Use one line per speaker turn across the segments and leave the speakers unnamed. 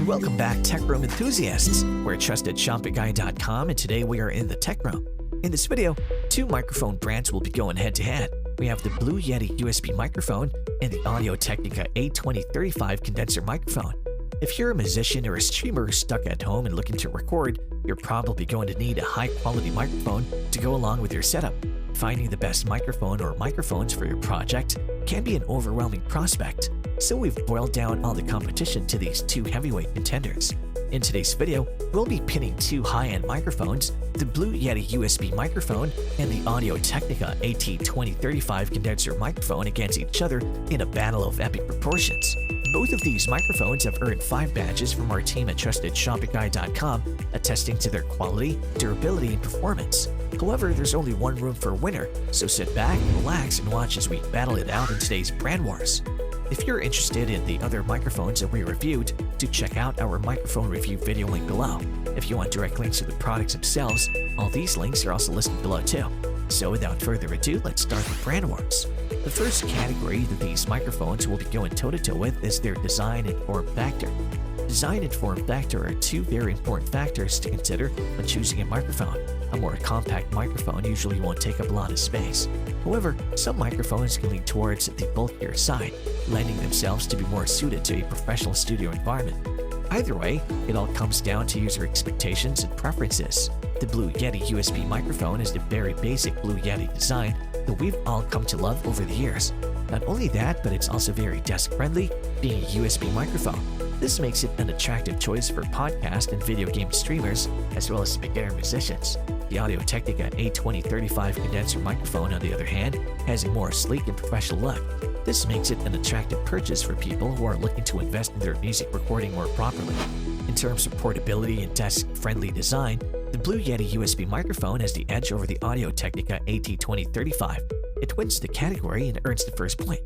Welcome back, Tech Room enthusiasts. We're trustedshopify.com, and today we are in the Tech Room. In this video, two microphone brands will be going head-to-head. We have the Blue Yeti USB Microphone and the Audio-Technica A2035 condenser microphone. If you're a musician or a streamer stuck at home and looking to record, you're probably going to need a high-quality microphone to go along with your setup. Finding the best microphone or microphones for your project can be an overwhelming prospect, so we've boiled down all the competition to these two heavyweight contenders. In today's video, we'll be pitting two high-end microphones, the Blue Yeti USB Microphone and the Audio-Technica AT2035 condenser microphone, against each other in a battle of epic proportions. Both of these microphones have earned 5 badges from our team at trustedshopify.com, attesting to their quality, durability, and performance. However, there's only one room for a winner, so sit back, relax, and watch as we battle it out in today's brand wars. If you're interested in the other microphones that we reviewed, do check out our microphone review video link below. If you want direct links to the products themselves, all these links are also listed below too. So without further ado, let's start the brand wars. The first category that these microphones will be going toe-to-toe with is their design and form factor. Design and form factor are two very important factors to consider when choosing a microphone. A more compact microphone usually won't take up a lot of space. However, some microphones can lean towards the bulkier side, lending themselves to be more suited to a professional studio environment. Either way, it all comes down to user expectations and preferences. The Blue Yeti USB microphone is the very basic Blue Yeti design that we've all come to love over the years. Not only that, but it's also very desk-friendly, being a USB microphone. This makes it an attractive choice for podcast and video game streamers, as well as beginner musicians. The Audio-Technica A2035 condenser microphone, on the other hand, has a more sleek and professional look. This makes it an attractive purchase for people who are looking to invest in their music recording more properly. In terms of portability and desk-friendly design, the Blue Yeti USB microphone has the edge over the Audio-Technica AT2035. It wins the category and earns the first point.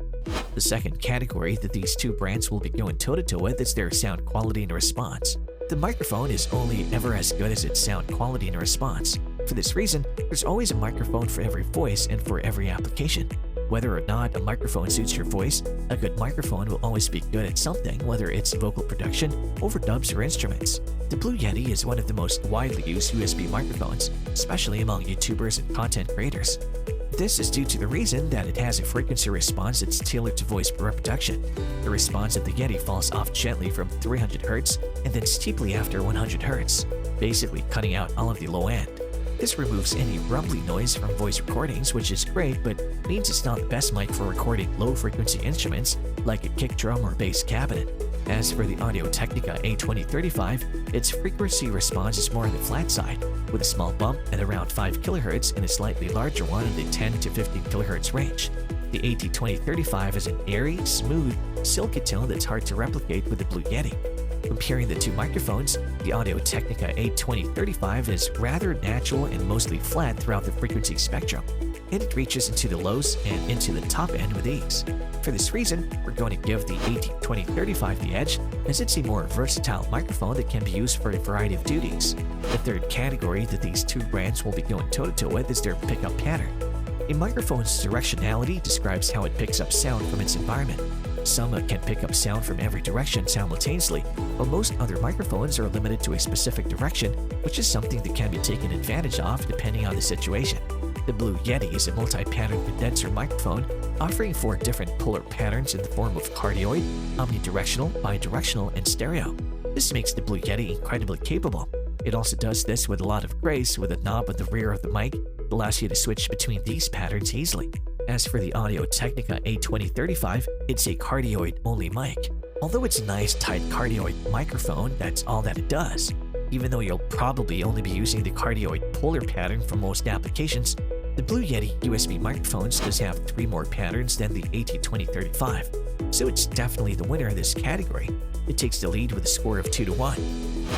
The second category that these two brands will be going toe-to-toe with is their sound quality and response. The microphone is only ever as good as its sound quality and response. For this reason, there's always a microphone for every voice and for every application. Whether or not a microphone suits your voice, a good microphone will always be good at something, whether it's vocal production, overdubs, or instruments. The Blue Yeti is one of the most widely used USB microphones, especially among YouTubers and content creators. This is due to the reason that it has a frequency response that's tailored to voice reproduction. The response of the Yeti falls off gently from 300 Hz and then steeply after 100 Hz, basically cutting out all of the low end. This removes any rumbly noise from voice recordings, which is great, but means it's not the best mic for recording low-frequency instruments like a kick drum or bass cabinet. As for the Audio-Technica A2035, its frequency response is more on the flat side, with a small bump at around 5 kHz and a slightly larger one in the 10 to 15 kHz range. The AT2035 has an airy, smooth, silky tone that's hard to replicate with the Blue Yeti. Comparing the two microphones, the Audio-Technica A2035 is rather natural and mostly flat throughout the frequency spectrum, and it reaches into the lows and into the top end with ease. For this reason, we're going to give the AT2035 the edge, as it's a more versatile microphone that can be used for a variety of duties. The third category that these two brands will be going toe-to-toe with is their pickup pattern. A microphone's directionality describes how it picks up sound from its environment. Some can pick up sound from every direction simultaneously, while most other microphones are limited to a specific direction, which is something that can be taken advantage of depending on the situation. The Blue Yeti is a multi-pattern condenser microphone, offering 4 different polar patterns in the form of cardioid, omnidirectional, bidirectional, and stereo. This makes the Blue Yeti incredibly capable. It also does this with a lot of grace, with a knob at the rear of the mic that allows you to switch between these patterns easily. As for the Audio-Technica A2035, it's a cardioid-only mic. Although it's a nice tight cardioid microphone, that's all that it does. Even though you'll probably only be using the cardioid polar pattern for most applications, the Blue Yeti USB microphones does have 3 more patterns than the AT2035, so it's definitely the winner of this category. It takes the lead with a score of 2-1.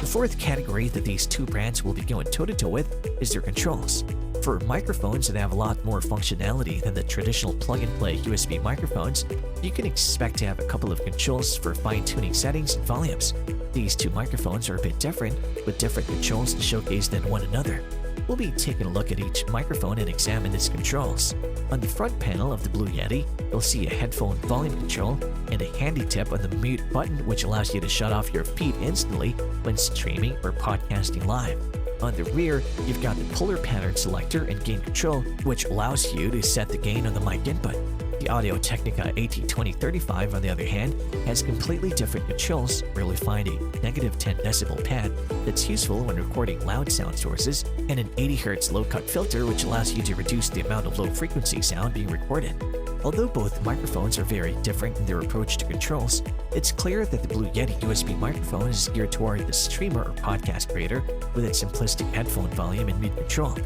The fourth category that these two brands will be going toe-to-toe with is their controls. For microphones that have a lot more functionality than the traditional plug-and-play USB microphones, you can expect to have a couple of controls for fine-tuning settings and volumes. These two microphones are a bit different, with different controls to showcase than one another. We'll be taking a look at each microphone and examine its controls. On the front panel of the Blue Yeti, you'll see a headphone volume control and a handy tip on the mute button, which allows you to shut off your feed instantly when streaming or podcasting live. On the rear, you've got the polar pattern selector and gain control, which allows you to set the gain on the mic input. The Audio-Technica AT2035, on the other hand, has completely different controls, where you'll find a negative 10 decibel pad that's useful when recording loud sound sources, and an 80 Hz low-cut filter which allows you to reduce the amount of low-frequency sound being recorded. Although both microphones are very different in their approach to controls, it's clear that the Blue Yeti USB microphone is geared toward the streamer or podcast creator with its simplistic headphone volume and mute control.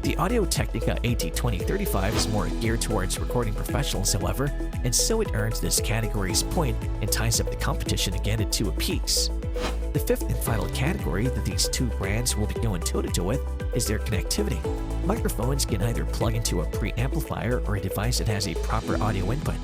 The Audio-Technica AT2035 is more geared towards recording professionals, however, and so it earns this category's point and ties up the competition again at 2 apiece. The fifth and final category that these two brands will be going toe-to-toe with is their connectivity. Microphones can either plug into a preamplifier or a device that has a proper audio input.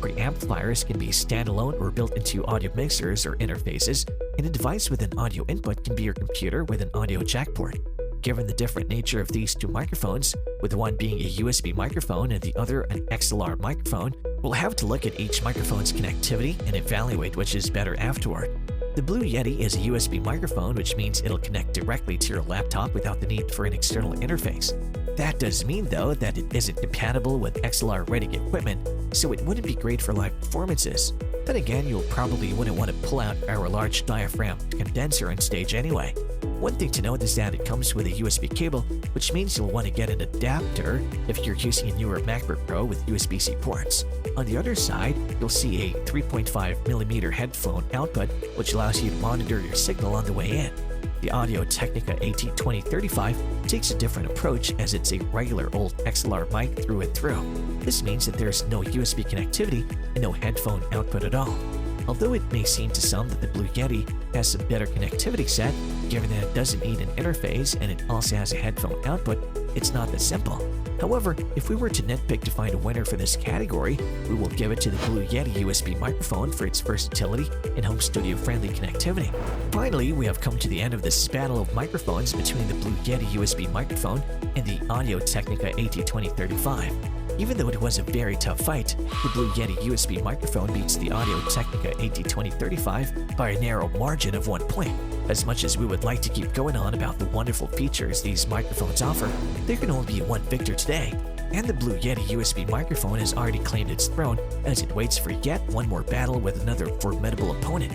Preamplifiers can be standalone or built into audio mixers or interfaces, and a device with an audio input can be your computer with an audio jack port. Given the different nature of these two microphones, with one being a USB microphone and the other an XLR microphone, we'll have to look at each microphone's connectivity and evaluate which is better afterward. The Blue Yeti is a USB microphone, which means it'll connect directly to your laptop without the need for an external interface. That does mean, though, that it isn't compatible with XLR-ready equipment, so it wouldn't be great for live performances. Then again, you probably wouldn't want to pull out our large diaphragm condenser on stage anyway. One thing to note is that it comes with a USB cable, which means you'll want to get an adapter if you're using a newer MacBook Pro with USB-C ports. On the other side, you'll see a 3.5mm headphone output, which allows you to monitor your signal on the way in. The Audio-Technica AT2035 takes a different approach, as it's a regular old XLR mic through and through. This means that there's no USB connectivity and no headphone output at all. Although it may seem to some that the Blue Yeti has some better connectivity set, given that it doesn't need an interface and it also has a headphone output, it's not that simple. However, if we were to nitpick to find a winner for this category, we will give it to the Blue Yeti USB microphone for its versatility and home studio-friendly connectivity. Finally, we have come to the end of this battle of microphones between the Blue Yeti USB microphone and the Audio-Technica AT2035. Even though it was a very tough fight, the Blue Yeti USB microphone beats the Audio-Technica AT2035 by a narrow margin of 1 point. As much as we would like to keep going on about the wonderful features these microphones offer, there can only be one victor today, and the Blue Yeti USB microphone has already claimed its throne as it waits for yet one more battle with another formidable opponent.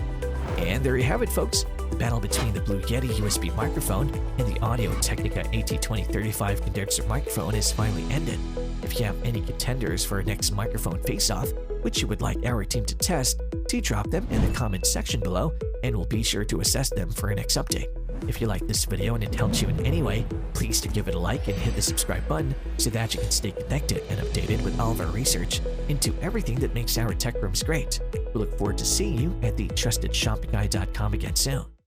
And there you have it, folks. The battle between the Blue Yeti USB microphone and the Audio-Technica AT2035 condenser microphone has finally ended. If you have any contenders for our next microphone face-off, which you would like our team to test, do drop them in the comment section below, and we'll be sure to assess them for our next update. If you like this video and it helps you in any way, please do give it a like and hit the subscribe button so that you can stay connected and updated with all of our research into everything that makes our tech rooms great. We look forward to seeing you at the TrustedShoppingGuy.com again soon.